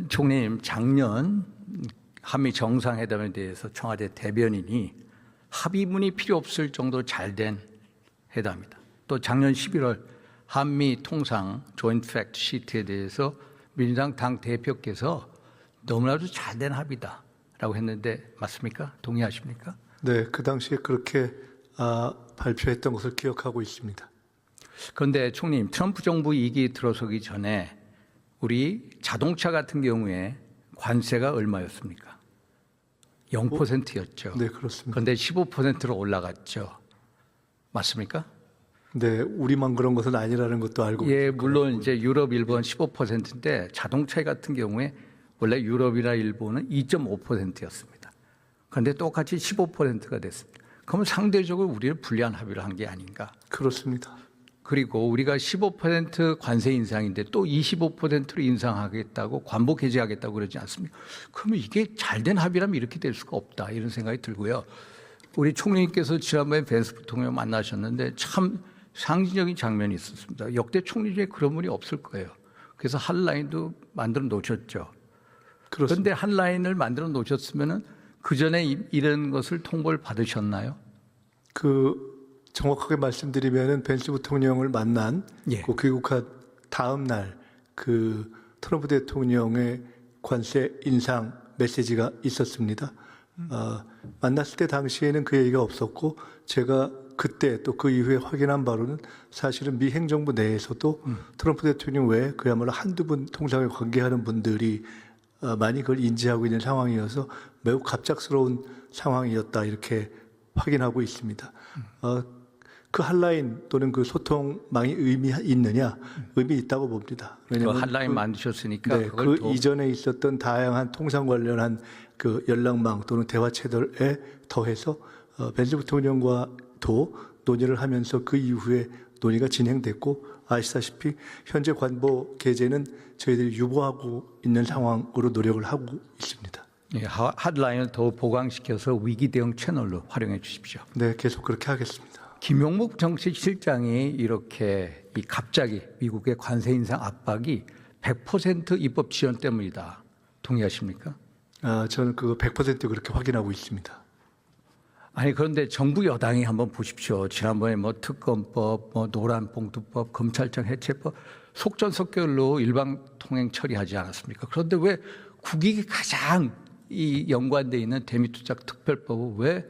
총리님, 작년 한미 정상회담에 대해서 청와대 대변인이 합의문이 필요 없을 정도로 잘된 회담이다. 또 작년 11월 한미 통상 조인트 팩트 시트에 대해서 민주당 당 대표께서 너무나도 잘된 합의다라고 했는데 맞습니까? 동의하십니까? 네, 그 당시에 그렇게 발표했던 것을 기억하고 있습니다. 그런데 총리님, 트럼프 정부 2기 들어서기 전에 우리 자동차 같은 경우에 관세가 얼마였습니까? 0%였죠. 네, 그렇습니다. 그런데 15%로 올라갔죠. 맞습니까? 네, 우리만 그런 것은 아니라는 것도 알고 예, 계실 물론 거라고. 이제 유럽, 일본 15%인데 자동차 같은 경우에 원래 유럽이나 일본은 2.5%였습니다. 그런데 똑같이 15%가 됐습니다. 그러면 상대적으로 우리를 불리한 합의를 한 게 아닌가? 그렇습니다. 그리고 우리가 15% 관세 인상인데 또 25%로 인상하겠다고 관복 해제하겠다고 그러지 않습니까? 그러면 이게 잘된 합의라면 이렇게 될 수가 없다 이런 생각이 들고요. 우리 총리님께서 지난번에 벤스 부통령 만나셨는데 참 상징적인 장면이 있었습니다. 역대 총리 중에 그런 분이 없을 거예요. 그래서 한 라인도 만들어 놓으셨죠. 그런데 한 라인을 만들어 놓으셨으면은 그 전에 이런 것을 통보를 받으셨나요? 정확하게 말씀드리면은 벤스 부통령을 만난 예. 그 귀국한 다음 날 그 트럼프 대통령의 관세 인상 메시지가 있었습니다. 만났을 때 당시에는 그 얘기가 없었고 제가 그때 또 그 이후에 확인한 바로는 사실은 미 행정부 내에서도 트럼프 대통령 외에 그야말로 한두 분 통상에 관계하는 분들이 많이 그걸 인지하고 있는 상황이어서 매우 갑작스러운 상황이었다 이렇게 확인하고 있습니다. 그 한라인 또는 그 소통망이 의미 있느냐? 의미 있다고 봅니다. 왜냐하면 그 한라인 만드셨으니까 네, 그 이전에 있었던 다양한 통상 관련한 그 연락망 또는 대화 채널에 더해서 벤스 부통령과도 논의를 하면서 그 이후에 논의가 진행됐고 아시다시피 현재 관보 게재는 저희들이 유보하고 있는 상황으로 노력을 하고 있습니다. 예, 핫라인을 더 보강시켜서 위기 대응 채널로 활용해 주십시오. 네, 계속 그렇게 하겠습니다. 김용목 정책실장이 이렇게 갑자기 미국의 관세 인상 압박이 100% 입법 지원 때문이다. 동의하십니까? 저는 그거 100% 그렇게 확인하고 있습니다. 아니 그런데 정부 여당이 한번 보십시오. 지난번에 뭐 특검법, 뭐 노란봉투법, 검찰청 해체법 속전속결로 일방통행 처리하지 않았습니까? 그런데 왜 국익이 가장 연관돼 있는 대미투자 특별법을 왜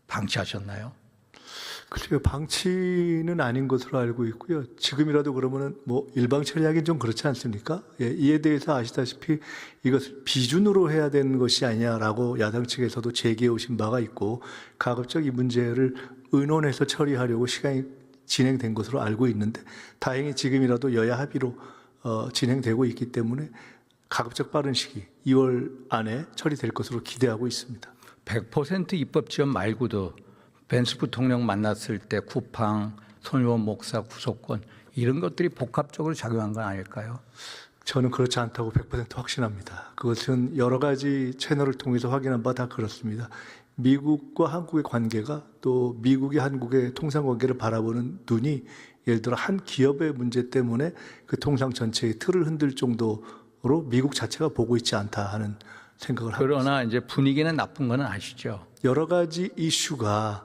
방치하셨나요? 글쎄요, 방치는 아닌 것으로 알고 있고요. 지금이라도 그러면은 뭐 일방 처리하기는 좀 그렇지 않습니까? 예, 이에 대해서 아시다시피 이것을 비준으로 해야 되는 것이 아니냐라고 야당 측에서도 제기해 오신 바가 있고 가급적 이 문제를 의논해서 처리하려고 시간이 진행된 것으로 알고 있는데 다행히 지금이라도 여야 합의로 진행되고 있기 때문에 가급적 빠른 시기 2월 안에 처리될 것으로 기대하고 있습니다. 100% 입법 지원 말고도 벤스 부통령 만났을 때 쿠팡, 손의원 목사 구속권 이런 것들이 복합적으로 작용한 건 아닐까요? 저는 그렇지 않다고 100% 확신합니다. 그것은 여러 가지 채널을 통해서 확인한 바 다 그렇습니다. 미국과 한국의 관계가 또 미국이 한국의 통상관계를 바라보는 눈이 예를 들어 한 기업의 문제 때문에 그 통상 전체의 틀을 흔들 정도로 미국 자체가 보고 있지 않다 하는 생각을 하고 있습니다. 그러나 이제 분위기는 나쁜 건 아시죠? 여러 가지 이슈가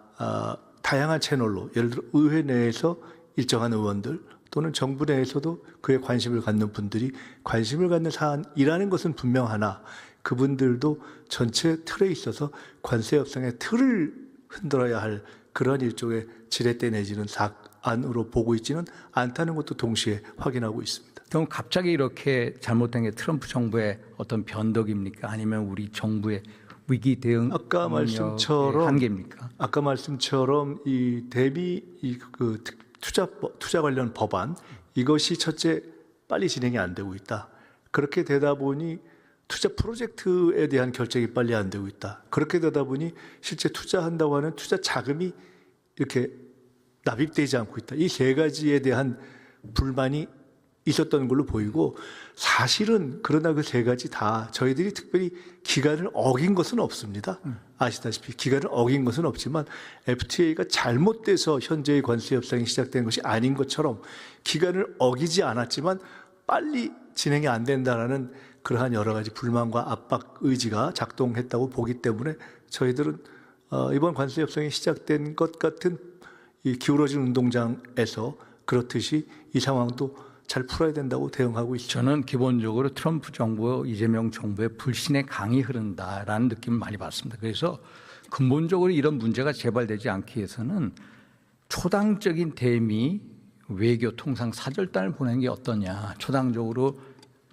다양한 채널로 예를 들어 의회 내에서 일정한 의원들 또는 정부 내에서도 그에 관심을 갖는 분들이 관심을 갖는 사안이라는 것은 분명하나 그분들도 전체 틀에 있어서 관세 협상의 틀을 흔들어야 할 그런 일종의 지렛대 내지는 사안으로 보고 있지는 않다는 것도 동시에 확인하고 있습니다. 그럼 갑자기 이렇게 잘못된 게 트럼프 정부의 어떤 변덕입니까? 아니면 우리 정부의 위기 대응 아까 말씀처럼 한계입니까? 아까 말씀처럼 이 대비 투자 관련 법안 이것이 첫째 빨리 진행이 안 되고 있다. 그렇게 되다 보니 투자 프로젝트에 대한 결정이 빨리 안 되고 있다. 그렇게 되다 보니 실제 투자한다고 하는 투자 자금이 이렇게 납입되지 않고 있다. 이 세 가지에 대한 불만이 있었던 걸로 보이고 사실은 그러나 그 세 가지 다 저희들이 특별히 기간을 어긴 것은 없습니다. 아시다시피 기간을 어긴 것은 없지만 FTA가 잘못돼서 현재의 관세 협상이 시작된 것이 아닌 것처럼 기간을 어기지 않았지만 빨리 진행이 안 된다라는 그러한 여러 가지 불만과 압박 의지가 작동했다고 보기 때문에 저희들은 이번 관세 협상이 시작된 것 같은 이 기울어진 운동장에서 그렇듯이 이 상황도 잘 풀어야 된다고 대응하고 있습니다. 저는 기본적으로 트럼프 정부, 이재명 정부의 불신의 강이 흐른다라는 느낌을 많이 받습니다. 그래서 근본적으로 이런 문제가 재발되지 않기 위해서는 초당적인 대미 외교 통상 사절단을 보내는 게 어떠냐. 초당적으로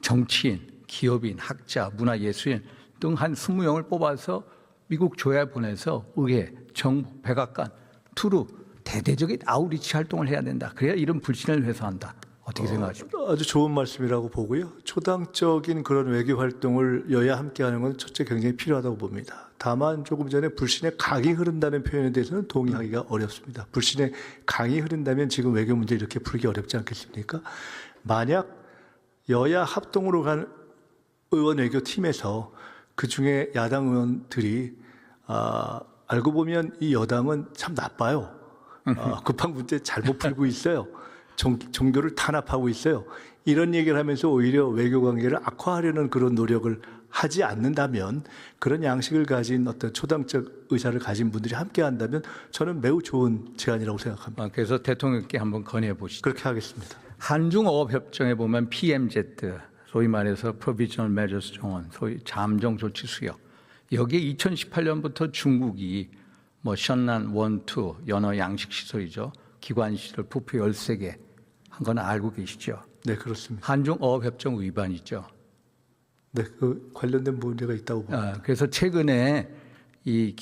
정치인, 기업인, 학자, 문화예술인 등 한 20명을 뽑아서 미국 조야에 보내서 의회, 정부, 백악관, 투루 대대적인 아우리치 활동을 해야 된다. 그래야 이런 불신을 회수한다. 어떻게 생각하십니까? 아주 좋은 말씀이라고 보고요. 초당적인 그런 외교 활동을 여야 함께하는 건 첫째 굉장히 필요하다고 봅니다. 다만 조금 전에 불신의 강이 흐른다는 표현에 대해서는 동의하기가 어렵습니다. 불신의 강이 흐른다면 지금 외교 문제 이렇게 풀기 어렵지 않겠습니까? 만약 여야 합동으로 간 의원 외교팀에서 그중에 야당 의원들이 알고 보면 이 여당은 참 나빠요. 급한 문제 잘못 풀고 있어요. 종교를 탄압하고 있어요. 이런 얘기를 하면서 오히려 외교 관계를 악화하려는 그런 노력을 하지 않는다면 그런 양식을 가진 어떤 초당적 의사를 가진 분들이 함께 한다면 저는 매우 좋은 제안이라고 생각합니다. 그래서 대통령께 한번 건의해 보시죠. 그렇게 하겠습니다. 한중어업협정에 보면 PMZ, 소위 말해서 Provisional Measures 정원, 소위 잠정 조치 수역. 여기에 2018년부터 중국이 뭐 션난 1, 2 연어 양식 시설이죠. 기관 시설 부표 13개 한 건 알고 계시죠? 네, 그렇습니다. 한중어업협정 위반이죠. 네, 그 관련된 문제가 있다고 봅니다. 그래서 최근에 이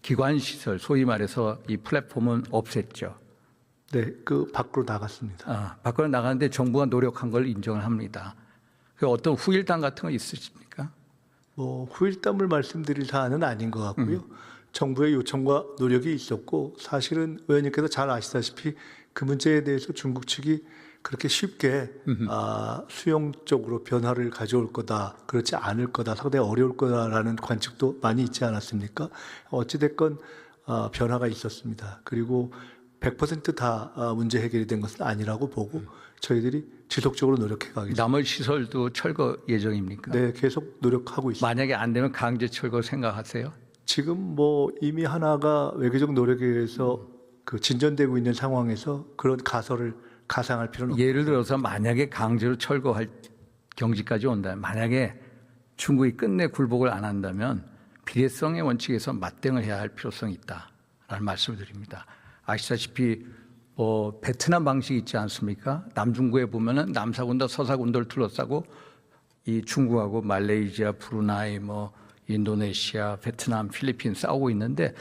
기관 시설, 소위 말해서 이 플랫폼은 없앴죠. 네, 그 밖으로 나갔습니다. 밖으로 나가는데 정부가 노력한 걸 인정을 합니다. 그 어떤 후일담 같은 거 있으십니까? 뭐 후일담을 말씀드릴 사안은 아닌 것 같고요. 정부의 요청과 노력이 있었고 사실은 의원님께서 잘 아시다시피 그 문제에 대해서 중국 측이 그렇게 쉽게 수용적으로 변화를 가져올 거다, 그렇지 않을 거다, 상당히 어려울 거다라는 관측도 많이 있지 않았습니까? 어찌됐건 변화가 있었습니다. 그리고 100%다 문제 해결이 된 것은 아니라고 보고 저희들이 지속적으로 노력해 가겠습니다. 남을 시설도 철거 예정입니까? 네, 계속 노력하고 있습니다. 만약에 안 되면 강제 철거 생각하세요? 지금 뭐 이미 하나가 외교적 노력에 의해서 그 진전되고 있는 상황에서 그런 가설을 가상할 필요는 없습니다. 예를 들어서 만약에 강제로 철거할 경지까지 온다면, 만약에 중국이 끝내 굴복을 안 한다면 비례성의 원칙에서 맞대응을 해야 할 필요성이 있다라는 말씀을 드립니다. 아시다시피 베트남 방식이 있지 않습니까? 남중국에 보면은 남사군도 서사군도를 둘러싸고 이 중국하고 말레이시아, 브루나이, 인도네시아, 베트남, 필리핀 싸우고 있는데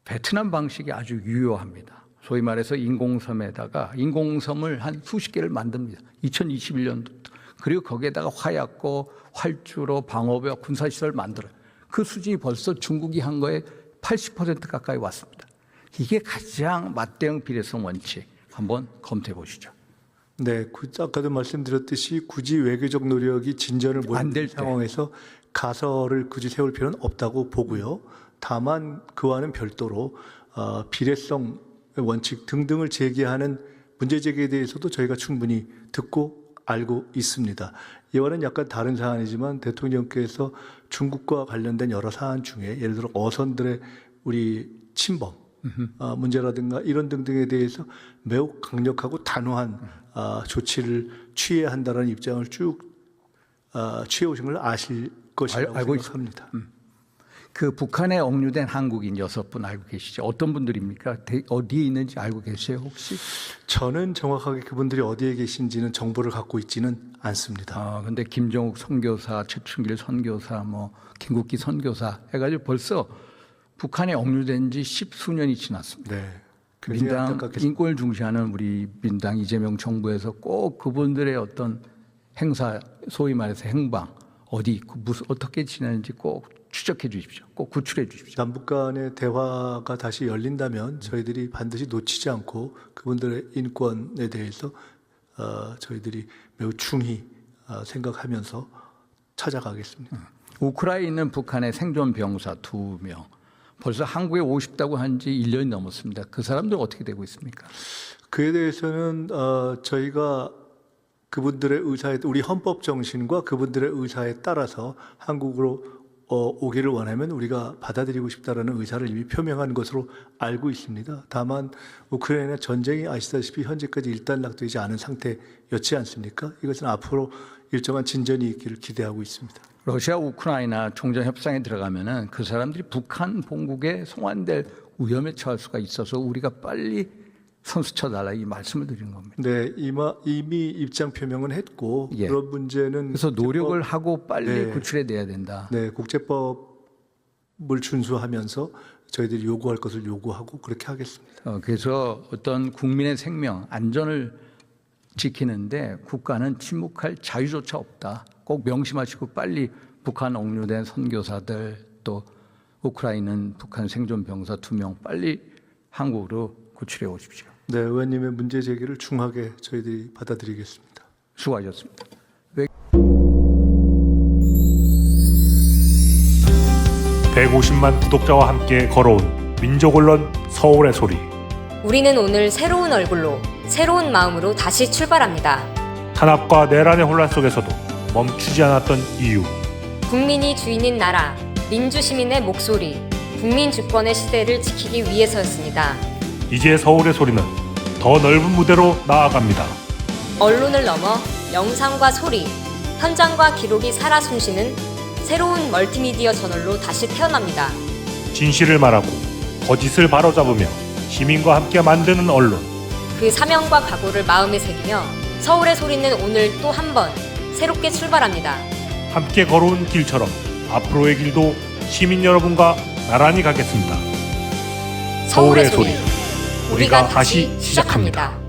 베트남 방식이 아주 유효합니다. 소위 말해서 인공섬에다가 인공섬을 한 수십 개를 만듭니다. 2021년도부터. 그리고 거기에다가 화약고, 활주로, 방어벽, 군사시설을 만들어요. 그 수준이 벌써 중국이 한 거에 80% 가까이 왔습니다. 이게 가장 맞대응 비례성 원칙. 한번 검토해 보시죠. 네, 아까도 말씀드렸듯이 굳이 외교적 노력이 진전을 못 낸 상황에서 가설을 굳이 세울 필요는 없다고 보고요. 다만 그와는 별도로 비례성 원칙 등등을 제기하는 문제 제기에 대해서도 저희가 충분히 듣고 알고 있습니다. 이와는 약간 다른 사안이지만 대통령께서 중국과 관련된 여러 사안 중에 예를 들어 어선들의 우리 침범 문제라든가 이런 등등에 대해서 매우 강력하고 단호한 조치를 취해야 한다는 입장을 쭉 취해 오신 걸 아실 것이라고 알고 생각합니다. 그 북한에 억류된 한국인 6분 알고 계시죠? 어떤 분들입니까? 어디에 있는지 알고 계세요 혹시? 저는 정확하게 그분들이 어디에 계신지는 정보를 갖고 있지는 않습니다. 근데 김정욱 선교사, 최춘길 선교사, 김국기 선교사 해가지고 벌써 북한에 억류된 지 10수년이 지났습니다. 네. 민당 인권을 중시하는 우리 민당 이재명 정부에서 꼭 그분들의 어떤 행사, 소위 말해서 행방, 어디 있고 무슨 어떻게 지내는지 꼭 추적해 주십시오. 꼭 구출해 주십시오. 남북 간의 대화가 다시 열린다면 저희들이 반드시 놓치지 않고 그분들의 인권에 대해서 저희들이 매우 중히 생각하면서 찾아가겠습니다. 우크라이나에 있는 북한의 생존 병사 2명. 벌써 한국에 50다고 한 지 1년이 넘었습니다. 그 사람들 어떻게 되고 있습니까? 그에 대해서는 저희가 그분들의 의사에 우리 헌법 정신과 그분들의 의사에 따라서 한국으로 오기를 원하면 우리가 받아들이고 싶다라는 의사를 이미 표명한 것으로 알고 있습니다. 다만 우크라이나 전쟁이 아시다시피 현재까지 일단락되지 않은 상태였지 않습니까? 이것은 앞으로 일정한 진전이 있기를 기대하고 있습니다. 러시아 우크라이나 종전 협상에 들어가면은 그 사람들이 북한 본국에 송환될 위험에 처할 수가 있어서 우리가 빨리 선수 쳐달라 이 말씀을 드리는 겁니다. 네, 이미 입장 표명은 했고 예. 그런 문제는 그래서 노력을 하고 빨리 네. 구출해내야 된다. 네, 국제법을 준수하면서 저희들이 요구할 것을 요구하고 그렇게 하겠습니다. 그래서 어떤 국민의 생명, 안전을 지키는데 국가는 침묵할 자유조차 없다. 꼭 명심하시고 빨리 북한 억류된 선교사들 또 우크라이나는 북한 생존 병사 2명 빨리 한국으로 구출해 오십시오. 네, 의원님의 문제 제기를 중하게 저희들이 받아들이겠습니다. 수고하셨습니다. 150만 구독자와 함께 걸어온 민족언론 서울의 소리. 우리는 오늘 새로운 얼굴로 새로운 마음으로 다시 출발합니다. 탄압과 내란의 혼란 속에서도 멈추지 않았던 이유. 국민이 주인인 나라, 민주시민의 목소리, 국민 주권의 시대를 지키기 위해서였습니다. 이제 서울의 소리는 더 넓은 무대로 나아갑니다. 언론을 넘어 영상과 소리, 현장과 기록이 살아 숨쉬는 새로운 멀티미디어 저널로 다시 태어납니다. 진실을 말하고 거짓을 바로잡으며 시민과 함께 만드는 언론. 그 사명과 각오를 마음에 새기며 서울의 소리는 오늘 또 한 번 새롭게 출발합니다. 함께 걸어온 길처럼 앞으로의 길도 시민 여러분과 나란히 가겠습니다. 서울의 소리. 우리가 다시 시작합니다.